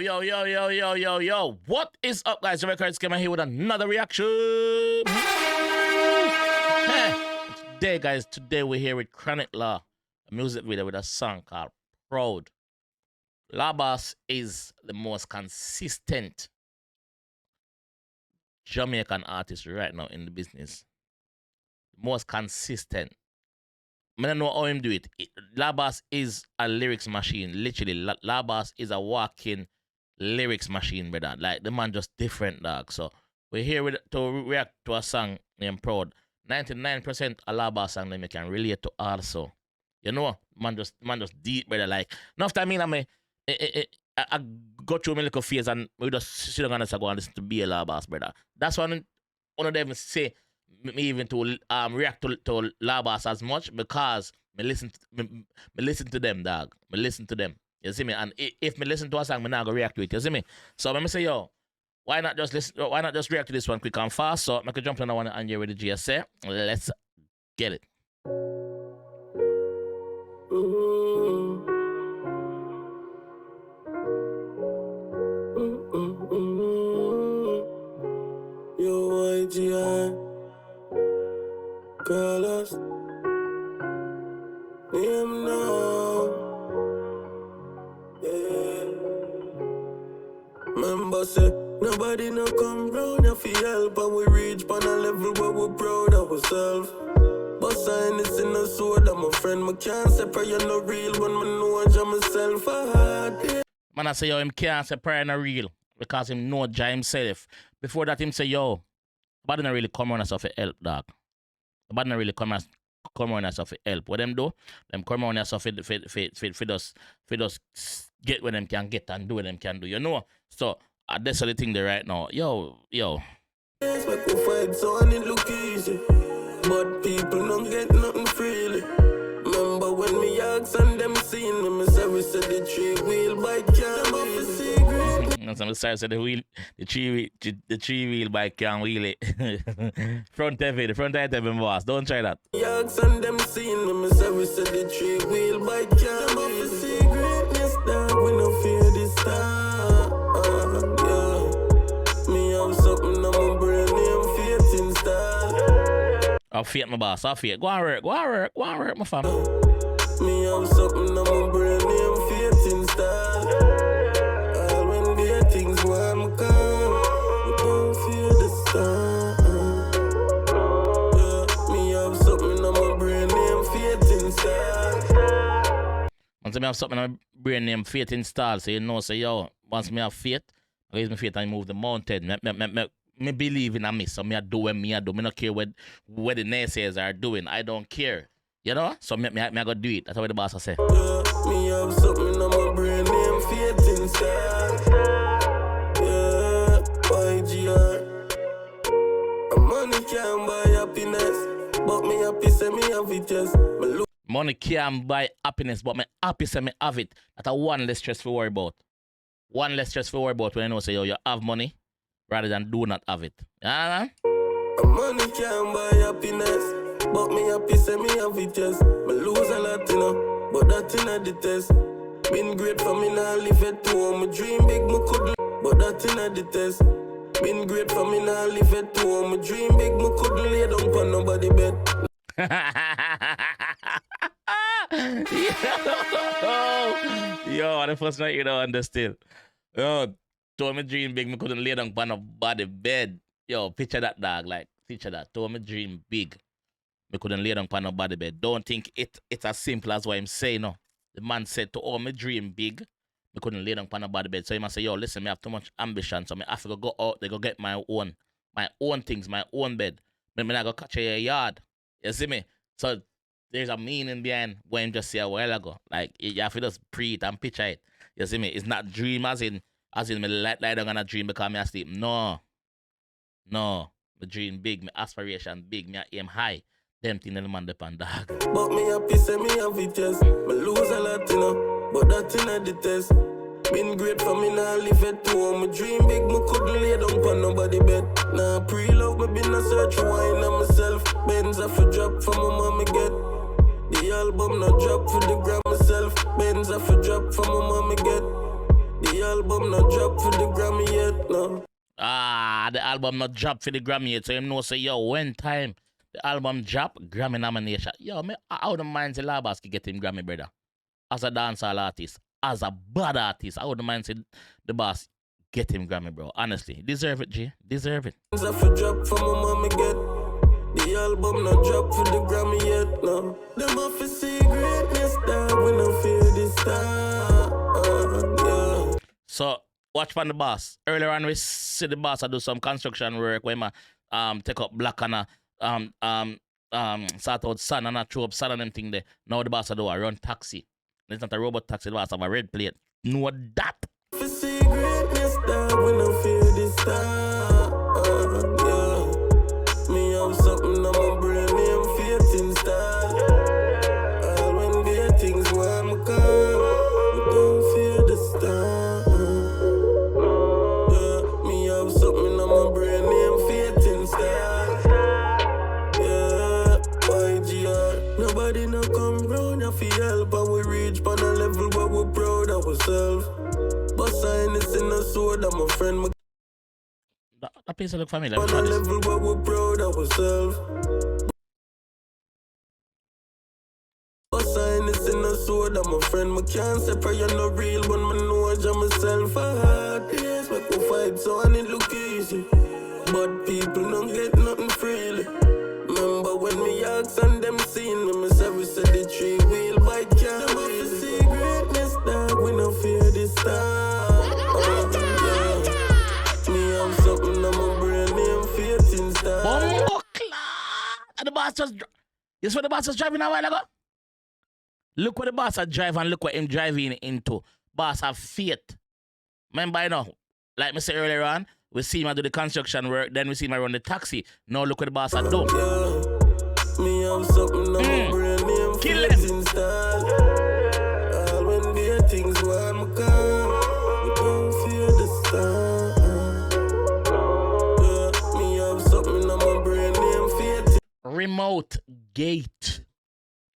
Yo. What is up, guys? JAMAICA'S came here with another reaction. Hey, today we're here with Chronic Law, a music video with a song called Proud. 𝐑𝐄𝐀𝐂𝐓𝐈𝐎𝐍 is the most consistent Jamaican artist right now in the business. Most consistent. I don't know how him do it. 𝐑𝐄𝐀𝐂𝐓𝐈𝐎��� is a lyrics machine. Literally, 𝐑𝐄𝐀𝐂𝐓𝐈𝐎��� is a walking lyrics machine, brother. Like, the man just different, dog. So we're here to react to a song named Proud. 99% of 𝐑𝐄𝐀𝐂𝐓𝐈𝐎��� song that I can relate to also. You know, man just deep, brother. Like, enough time I go through my little phase and we just sit down and go and listen to 𝐑𝐄𝐀𝐂𝐓𝐈𝐎�̃, brother. That's why one of them say me even to react to 𝐑𝐄𝐀𝐂𝐓𝐈𝐎�̃ as much, because me listen to them, dog. Me listen to them. You see me? And if me listen to a song, me not go react to it. You see me? So when me say, yo, why not just react to this one quick and fast? So I can jump on the one and you with the GSA. Let's get it. Yo, 𝐑𝐄𝐀𝐂𝐓𝐈𝐎𝐍, call us, name now, yeah. Remember say, nobody no come round if you help, and we reach on a level where we're proud of ourselves. But sign this in a sword, I'm a friend, I can't separate you no real when I know I myself hard. Man, I say, yo, him can't separate no real because him know Jah himself. Before that, him say, yo, nobody not really come on us for help, dog. Nobody not really come on us for help. What them do? Them come on us for us get what them can get and do what them can do, you know? So, that's the thing there right now. Yo. Yes, we could fight so and it look easy, but people don't get nothing freely. Remember when me asked and them seen me, me say we said the 3-wheel bike can't wheel it. And some start said the 3-wheel bike can't wheel it. front heavy, boss. Don't try that. Me asked and them seen me, me say we said the 3-wheel bike can't wheel it. Greatness, dog, we no fear this time. Yeah. Me have something on my brain, name faith install. I'll faith, my boss. I'll faith. Go and work, my fam. Me have something on my brain, name faith install. All when the things want me come, we don't fear the sun. Yeah, me have something on my brain, name faith install. Once I have something on my brain named faith install, so you know, say, yo, once me have faith, I use my faith and move the mountain. Me believe in a me, so me do what me do. Me not care what the naysayers are doing. I don't care. You know? So me go do it. That's what the boss say. Yeah, me have something on my brain, name faith install. Yeah, 𝐑𝐄𝐀𝐂𝐓𝐈𝐎𝐍̃. Money can't buy happiness, but me happy say me have it, yes. Money can't buy happiness, but me happy say me have it. That's a one less stress to worry about. One less stress to worry about when you know say, yo, you have money rather than do not have it. Yeah? Money can't buy happiness, but me happy say me have it, yes. Me lose a lot, you know, but that in a the test. Been great for me now, live it too. Me dream big, me couldn't, but that in a the test. Been great for me now, live it too. Me dream big, me couldn't lay down on nobody bed. Yo, the first night you don't understand. Yo, told me dream big, me couldn't lay down on nobody bed. Yo, picture that, dog. Like, picture that. Told me dream big, me couldn't lay down on nobody bed. Don't think it's as simple as what I'm saying, no. The man said to all me dream big, me couldn't lay down on nobody bed. So he must say, yo, listen, me have too much ambition, so me have to go out, they go get my own things, my own bed. Me not go catch a yard. You see me? So there's a meaning behind what him just say a while ago. Like, you have to just breathe and picture it. You see me? It's not dream as in me lie down on a dream because me asleep. No. Me dream big, me aspiration big, me aim high. Them thing the man depend, dog. But me happy say me have it, yes. Me lose a lot, you know, but that in a the test. Been great for me now, live it too. Me dream big, me couldn't lay down on nobody bed. Now pre-love, me been a search for wine on myself. Benz have a drop for my mama get. The album not drop for the gram myself. Benz have a drop for my mama get. The album not drop for the Grammy yet, no. The album not drop for the Grammy yet, so him know say, yo, when time the album drop, Grammy nomination. Yo, I wouldn't mind say Labas could get him Grammy, brother. As a dancehall artist, as a bad artist, I wouldn't mind say the boss get him Grammy, bro. Honestly, deserve it, G. Deserve it. If I drop for my mommy get the album not drop for the Grammy yet, no. Them off to see greatness that we no fear this time, yeah. So watch from the boss. Earlier on, we see the boss do some construction work where take up block and sort out sand and throw up sand and them thing there. Now the boss do a run taxi. It's not a robot taxi. The boss have a red plate. Know that. If I see greatness that we no fear this time, yeah. Me have something on my brain, me am faith in style. All when great things want me come, we don't fear the star. Yeah, me have something on my brain, me am faith in style. Yeah, 𝐎𝐍. Nobody no come round, you feel help and we reach on a level where we're proud of ourselves. But sign this in a sword, I'm a friend. That piece look familiar. On a level where we're proud of ourselves. But sign this in a sword, I'm a friend. I can't separate you no real when I know I jam myself. I had days make me fight so and it look easy. But people don't get nothing freely. Remember when me ask and them seen me, we said the 3-wheel bike can't really see greatness that we no fear this time. Me have something on my brain, me am faith in style. And the boss just guess what the boss was driving a while ago? Look what the boss had drive and look what him driving into. Boss have faith. Remember, you know, like me said earlier on, we see him do the construction work, then we see him run the taxi. Now look what the boss had done. Yeah. Me have something on my brain, me am faith in style. All when great things want me come, we don't fear the star. Yeah. Me have something on my brain, me am faith Remote gate.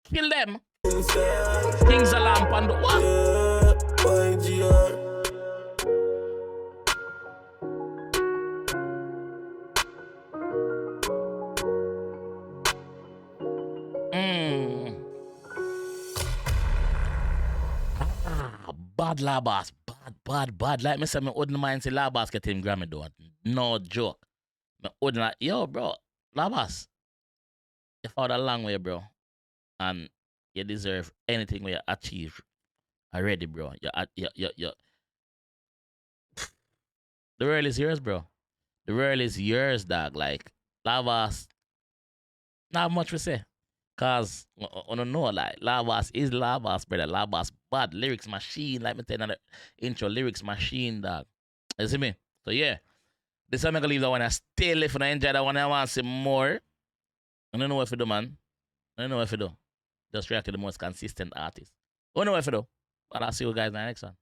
Kill them. in style. King's a lamp and what? Yeah, 𝐎𝐍. Bad Labas. Bad. Like me say, me wouldn't mind say Labas get him Grammy though. No joke. Me wouldn't like, yo, bro, Labas, you fought a long way, bro. And you deserve anything we achieve already, bro. You. The world is yours, bro. The world is yours, dog. Like, Labas, not much we say. Cause I don't know, like Labas is Labas, brother. Labas bad lyrics machine, like me tell you the intro, lyrics machine, dog. You see me? So yeah, this time I gonna leave that one. I stay left and I enjoy that one. I want to see more. I don't know what to do, man. I don't know what to do. Just react to the most consistent artist. I don't know what to do. But I'll see you guys in the next one.